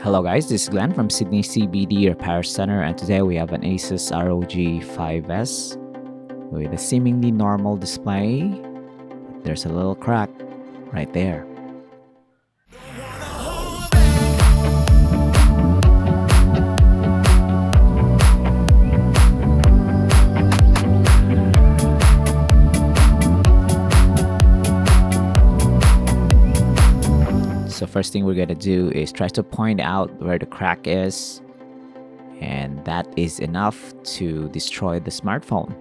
Hello guys, this is Glenn from Sydney CBD Repair Center, and today we have an ASUS ROG 5S with a seemingly normal display. There's a little crack right there. So first thing we're gonna do is try to point out where the crack is, and that is enough to destroy the smartphone.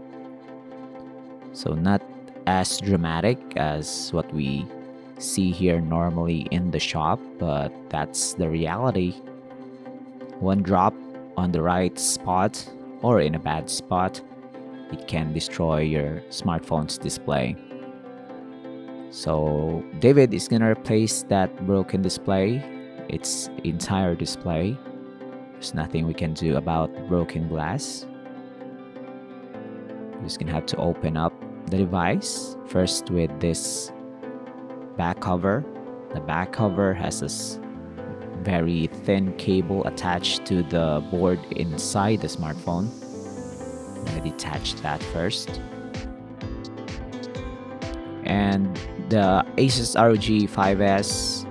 So not as dramatic as what we see here normally in the shop, but that's the reality. One drop on the right spot or in a bad spot, it can destroy your smartphone's display. So David is gonna replace that broken display, its entire display. There's nothing we can do about broken glass. We're just gonna have to open up the device first with this back cover. The back cover has this very thin cable attached to the board inside the smartphone. I'm gonna detach that first. And the ASUS ROG 5S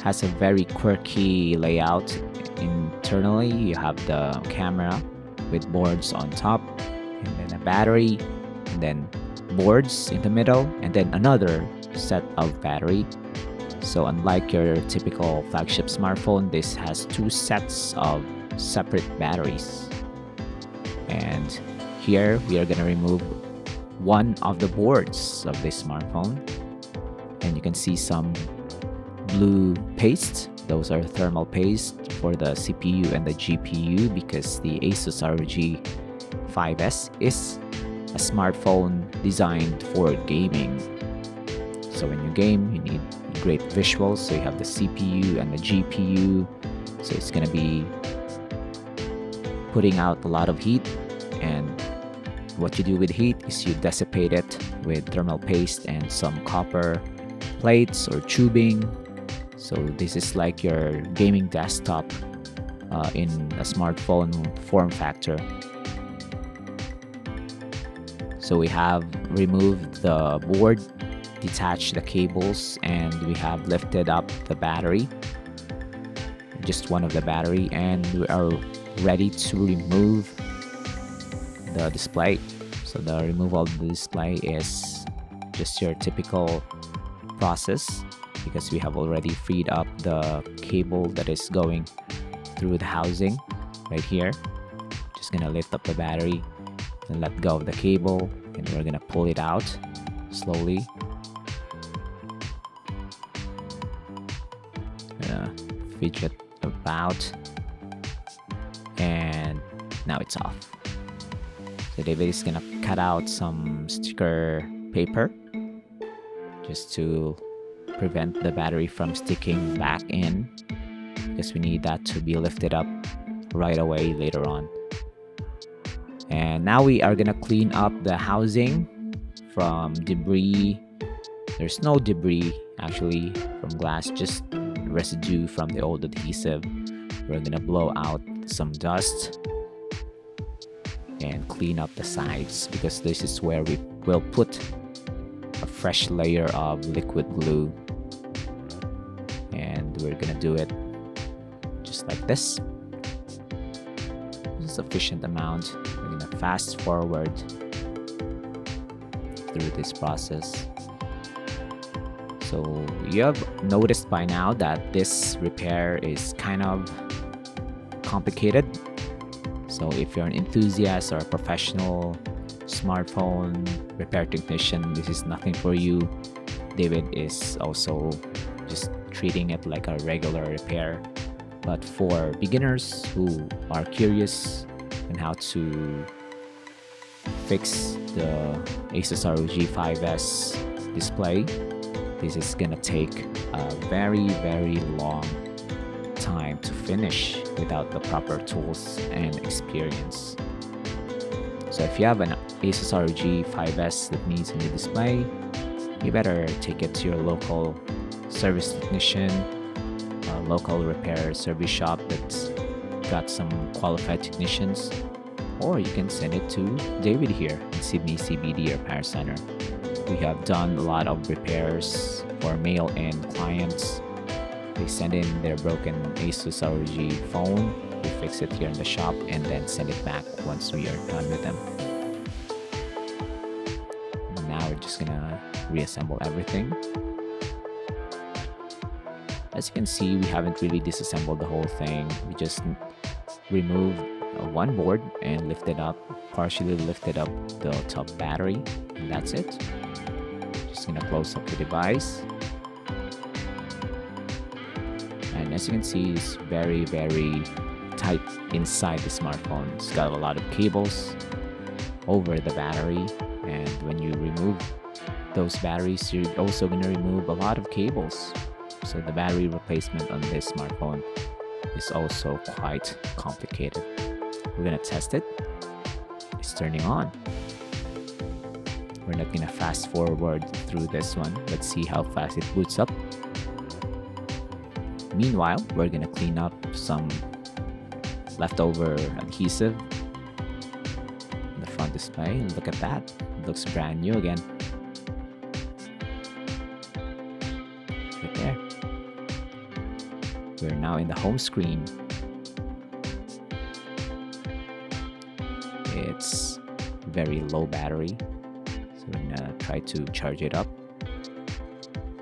has a very quirky layout. Internally, you have the camera with boards on top, and then a battery, and then boards in the middle, and then another set of battery. So unlike your typical flagship smartphone, this has two sets of separate batteries. And here we are going to remove one of the boards of this smartphone, and you can see some blue paste. Those are thermal paste for the CPU and the GPU, because the ASUS ROG 5S is a smartphone designed for gaming. So when you game, you need great visuals, so you have the CPU and the GPU, so it's going to be putting out a lot of heat. And what you do with heat is you dissipate it with thermal paste and some copper plates or tubing. So this is like your gaming desktop in a smartphone form factor. So we have removed the board, detached the cables, and we have lifted up the battery, just one of the battery, and we are ready to remove the display. So the removal of the display is just your typical process, because we have already freed up the cable that is going through the housing right here. Just gonna lift up the battery and let go of the cable, and we're gonna pull it out slowly. Fidget about, and now it's off. So David is gonna cut out some sticker paper just to prevent the battery from sticking back in, because we need that to be lifted up right away later on. And now we are gonna clean up the housing from debris. There's no debris actually from glass, just residue from the old adhesive. We're gonna blow out some dust and clean up the sides, because this is where we will put a fresh layer of liquid glue. And we're gonna do it just like this. Sufficient amount. We're gonna fast forward through this process. So you have noticed by now that this repair is kind of complicated. So if you're an enthusiast or a professional smartphone repair technician, this is nothing for you. David is also just treating it like a regular repair. But for beginners who are curious on how to fix the ASUS ROG 5S display, this is gonna take a very, very long time to finish without the proper tools and experience. So if you have an ASUS ROG 5S that needs a new display, you better take it to your local service technician local repair service shop that's got some qualified technicians, or you can send it to David here in Sydney CBD Repair Center. We have done a lot of repairs for mail-in clients. They send in their broken ASUS ROG phone, we fix it here in the shop, and then send it back once we are done with them. Now we're just gonna reassemble everything. As you can see, we haven't really disassembled the whole thing. We just removed one board and partially lifted up the top battery, and that's it. Just gonna close up the device. And as you can see, it's very, very tight inside the smartphone. It's got a lot of cables over the battery, and when you remove those batteries, you're also gonna remove a lot of cables. So the battery replacement on this smartphone is also quite complicated. We're gonna test it. It's turning on. We're not gonna fast forward through this one. Let's see how fast it boots up. Meanwhile, we're gonna clean up some leftover adhesive in the front display. Look at that. It looks brand new again. Right there. We're now in the home screen. It's very low battery, so we're gonna try to charge it up.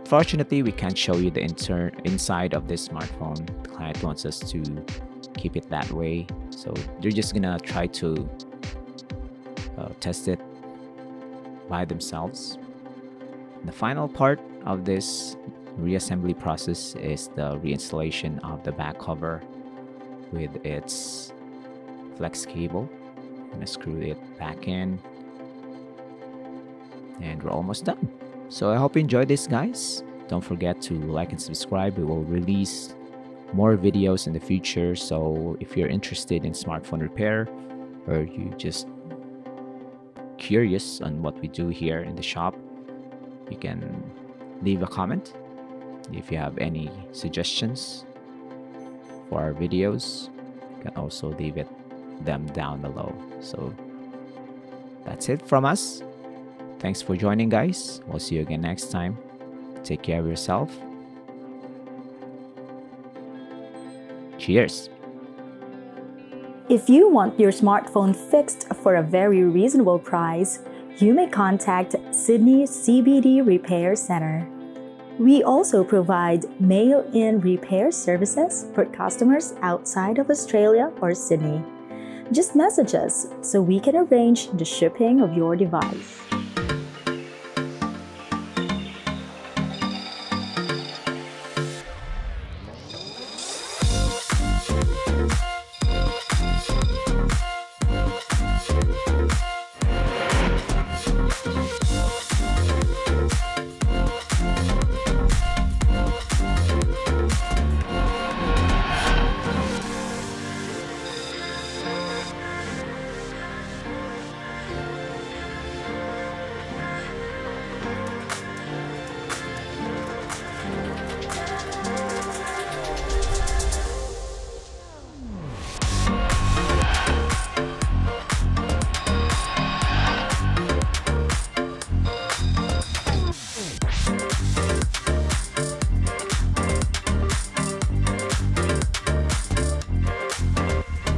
Fortunately, we can't show you the inside of this smartphone. The client wants us to keep it that way, so they're just gonna try to test it by themselves. The final part of this reassembly process is the reinstallation of the back cover with its flex cable. I'm gonna screw it back in, and we're almost done. So I hope you enjoyed this, guys. Don't forget to like and subscribe. We will release more videos in the future, so if you're interested in smartphone repair, or you just curious on what we do here in the shop, you can leave a comment. If you have any suggestions for our videos, you can also leave them down below. So that's it from us. Thanks for joining, guys. We'll see you again next time. Take care of yourself. Cheers. If you want your smartphone fixed for a very reasonable price, you may contact Sydney CBD Repair Center. We also provide mail-in repair services for customers outside of Australia or Sydney. Just message us so we can arrange the shipping of your device.